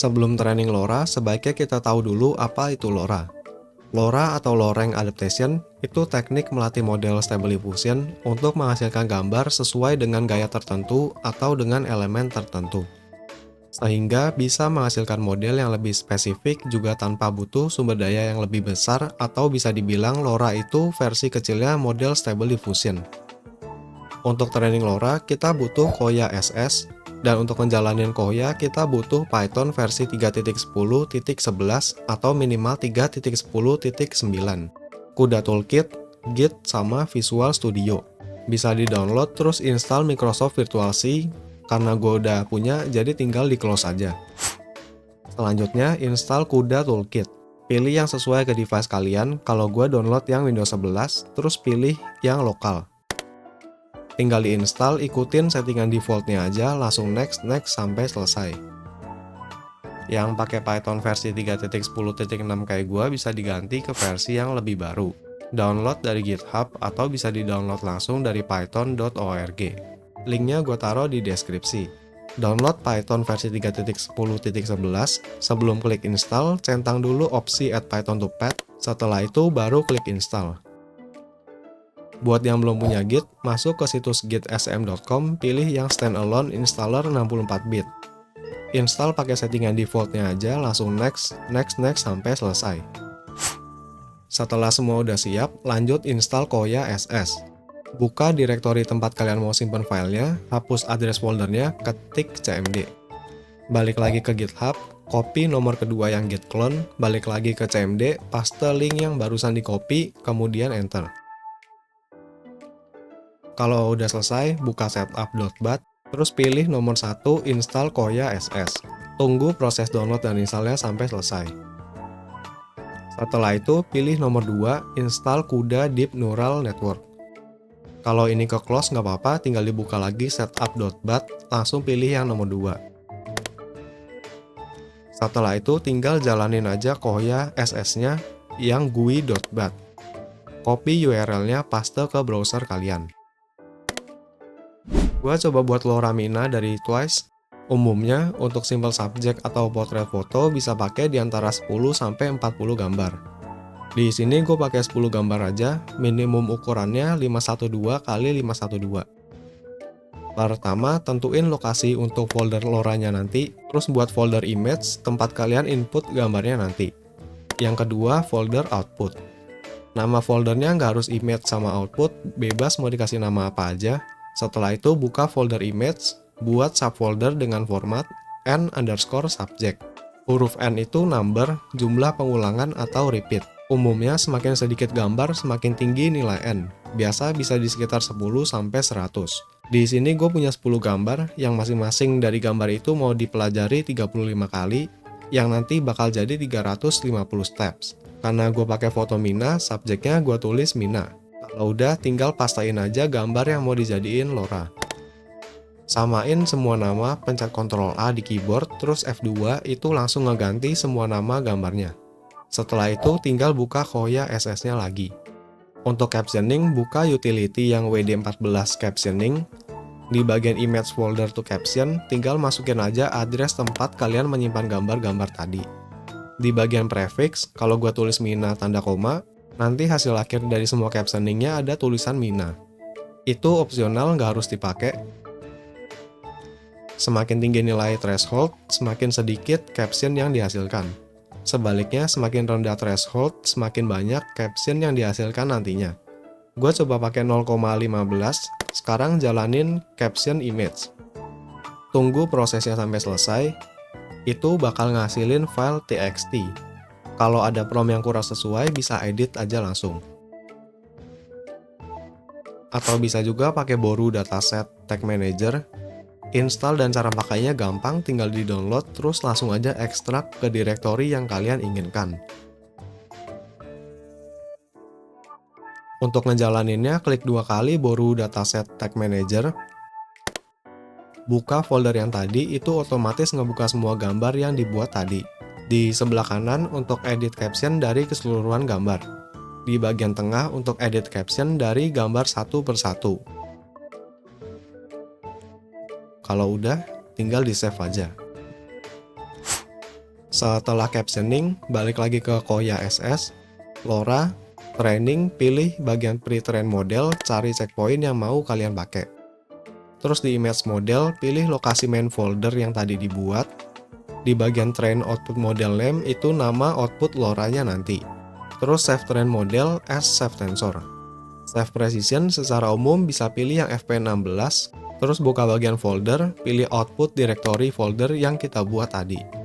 Sebelum training LoRa, sebaiknya kita tahu dulu apa itu LoRa. LoRa atau Low-Rank Adaptation itu teknik melatih model Stable Diffusion untuk menghasilkan gambar sesuai dengan gaya tertentu atau dengan elemen tertentu. Sehingga bisa menghasilkan model yang lebih spesifik juga tanpa butuh sumber daya yang lebih besar, atau bisa dibilang LoRa itu versi kecilnya model Stable Diffusion. Untuk training LoRa, kita butuh Koya SS, dan untuk menjalanin Koya, kita butuh Python versi 3.10.11 atau minimal 3.10.9, CUDA Toolkit, Git, sama Visual Studio. Bisa di-download terus install Microsoft Virtual C, karena gue udah punya, jadi tinggal di-close aja. Selanjutnya, install CUDA Toolkit. Pilih yang sesuai ke device kalian, kalau gue download yang Windows 11, terus pilih yang lokal. Tinggal diinstal, ikutin settingan defaultnya aja, langsung next sampai selesai. Yang pakai Python versi 3.10.6 kayak gua bisa diganti ke versi yang lebih baru. Download dari GitHub atau bisa di-download langsung dari python.org. Linknya gua taruh di deskripsi. Download Python versi 3.10.11, sebelum klik install, centang dulu opsi Add Python to Pad, setelah itu baru klik install. Buat yang belum punya Git, masuk ke situs gitsm.com, pilih yang standalone installer 64 bit. Install pakai settingan defaultnya aja, langsung next sampai selesai. Setelah semua udah siap, lanjut install Koya SS. Buka direktori tempat kalian mau simpan filenya, hapus address foldernya, ketik cmd. Balik lagi ke GitHub, copy nomor kedua yang git clone, balik lagi ke cmd, paste link yang barusan di copy, kemudian enter. Kalau udah selesai, buka setup.bat, terus pilih nomor 1 install Koya SS. Tunggu proses download dan installnya sampai selesai. Setelah itu, pilih nomor 2 install CUDA Deep Neural Network. Kalau ini ke close nggak apa-apa, tinggal dibuka lagi setup.bat, langsung pilih yang nomor 2. Setelah itu, tinggal jalanin aja Koya SS-nya yang GUI.bat. Copy URL-nya, paste ke browser kalian. Gua coba buat LoRa Mina dari Twice. Umumnya, untuk simple subject atau portrait foto bisa pakai di antara 10-40 gambar. Di sini gue pakai 10 gambar aja, minimum ukurannya 512 x 512. Pertama, tentuin lokasi untuk folder LoRa-nya nanti, terus buat folder image, tempat kalian input gambarnya nanti. Yang kedua, folder output. Nama foldernya nggak harus image sama output, bebas mau dikasih nama apa aja. Setelah itu buka folder image, buat subfolder dengan format n_subject. Huruf n itu number, jumlah pengulangan atau repeat. Umumnya semakin sedikit gambar semakin tinggi nilai n. Biasa bisa di sekitar 10-100. Di sini gue punya 10 gambar, yang masing-masing dari gambar itu mau dipelajari 35 kali, yang nanti bakal jadi 350 steps. Karena gue pakai foto Mina, subjeknya gue tulis Mina. Kalau udah, tinggal pastain aja gambar yang mau dijadiin LoRa. Samain semua nama, pencet Ctrl A di keyboard, terus F2 itu langsung ngeganti semua nama gambarnya. Setelah itu, tinggal buka Koya SS-nya lagi. Untuk captioning, buka utility yang WD14 Captioning. Di bagian image folder to caption, tinggal masukin aja address tempat kalian menyimpan gambar-gambar tadi. Di bagian prefix, kalau gua tulis Mina tanda koma, nanti hasil akhir dari semua captioningnya ada tulisan Mina. Itu opsional, nggak harus dipakai. Semakin tinggi nilai threshold, semakin sedikit caption yang dihasilkan. Sebaliknya, semakin rendah threshold, semakin banyak caption yang dihasilkan nantinya. Gue coba pakai 0,15, sekarang jalanin caption image. Tunggu prosesnya sampai selesai, itu bakal ngasilin file txt. Kalau ada prompt yang kurang sesuai, bisa edit aja langsung. Atau bisa juga pakai Boru Dataset Tag Manager. Install dan cara pakainya gampang, tinggal di-download, terus langsung aja ekstrak ke direktori yang kalian inginkan. Untuk ngejalaninnya, klik 2 kali Boru Dataset Tag Manager. Buka folder yang tadi, itu otomatis ngebuka semua gambar yang dibuat tadi. Di sebelah kanan untuk edit caption dari keseluruhan gambar. Di bagian tengah untuk edit caption dari gambar satu persatu. Kalau udah, tinggal di save aja. Setelah captioning, balik lagi ke Koya SS, LoRa, training, pilih bagian pre-train model, cari checkpoint yang mau kalian pakai. Terus di image model, pilih lokasi main folder yang tadi dibuat. Di bagian train output model name itu nama output LoRa-nya nanti. Terus save train model as save tensor. Save precision secara umum bisa pilih yang FP16, terus buka bagian folder, pilih output directory folder yang kita buat tadi.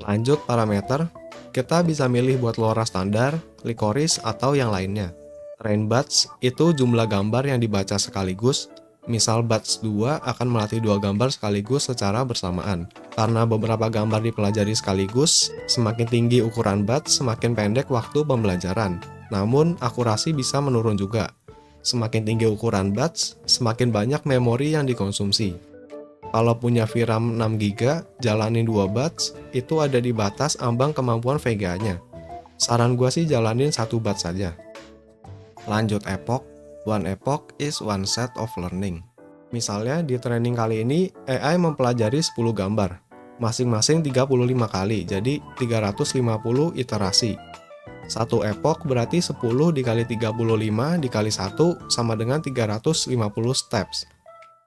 Lanjut parameter, kita bisa milih buat LoRa standar, Licorice, atau yang lainnya. Train batch itu jumlah gambar yang dibaca sekaligus, misal batch 2 akan melatih 2 gambar sekaligus secara bersamaan. Karena beberapa gambar dipelajari sekaligus, semakin tinggi ukuran batch, semakin pendek waktu pembelajaran. Namun, akurasi bisa menurun juga. Semakin tinggi ukuran batch, semakin banyak memori yang dikonsumsi. Kalau punya VRAM 6GB, jalanin 2 batch, itu ada di batas ambang kemampuan VGA-nya. Saran gua sih jalanin 1 batch saja. Lanjut epoch, one epoch is one set of learning. Misalnya di training kali ini, AI mempelajari 10 gambar, masing-masing 35 kali, jadi 350 iterasi. 1 epoch berarti 10 dikali 35 dikali 1 sama dengan 350 steps.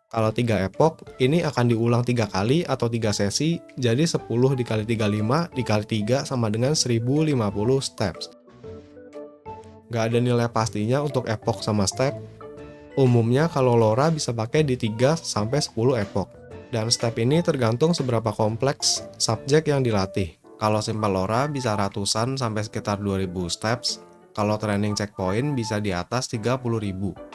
Kalau 3 epoch, ini akan diulang 3 kali atau 3 sesi, jadi 10 dikali 35 dikali 3 sama dengan 1050 steps. Nggak ada nilai pastinya untuk epoch sama step. Umumnya kalau LoRa bisa pakai di 3-10 epoch. Dan step ini tergantung seberapa kompleks subjek yang dilatih. Kalau simple LoRa bisa ratusan sampai sekitar 2000 steps. Kalau training checkpoint bisa di atas 30.000.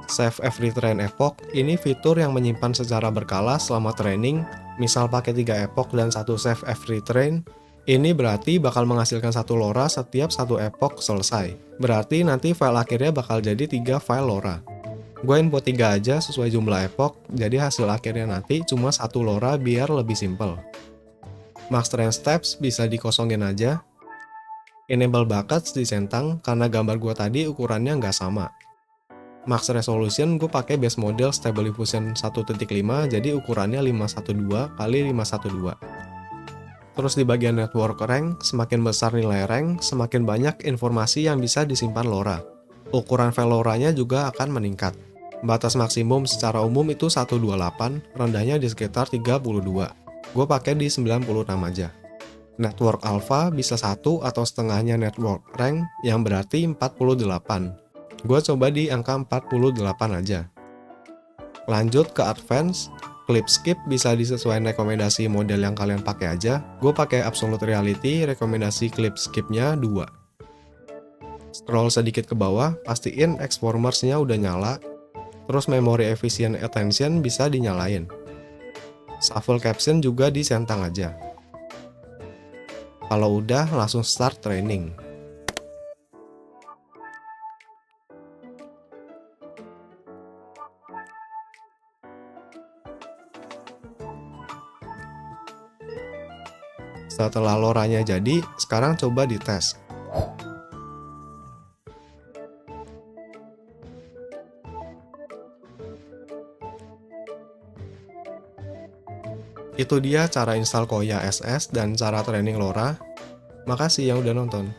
Save every train epoch, ini fitur yang menyimpan secara berkala selama training, misal pakai 3 epoch dan 1 save every train, ini berarti bakal menghasilkan 1 LoRa setiap 1 epoch selesai. Berarti nanti file akhirnya bakal jadi 3 file LoRa. Gue input 3 aja sesuai jumlah epoch, jadi hasil akhirnya nanti cuma 1 LoRa biar lebih simple. Max train steps bisa dikosongin aja. Enable buckets disentang karena gambar gue tadi ukurannya nggak sama. Max resolution gue pakai base model Stable Diffusion 1.5, jadi ukurannya 512 x 512. Terus di bagian network rank, semakin besar nilai rank, semakin banyak informasi yang bisa disimpan LoRa. Ukuran file LoRa-nya juga akan meningkat. Batas maksimum secara umum itu 128, rendahnya di sekitar 32. Gue pakai di 96 aja. Network alpha bisa 1 atau setengahnya network rank, yang berarti 48. Gue coba di angka 48 aja. Lanjut ke advance, clip skip bisa disesuaikan rekomendasi model yang kalian pakai aja. Gue pakai absolute reality, rekomendasi clip skipnya 2. Scroll sedikit ke bawah, pastiin Xformers-nya udah nyala. Terus memory efficient attention bisa dinyalain. Shuffle caption juga disentang aja. Kalau udah, langsung start training. Setelah LoRa-nya jadi, sekarang coba dites. Itu dia cara install Koya SS dan cara training LoRa. Makasih yang udah nonton.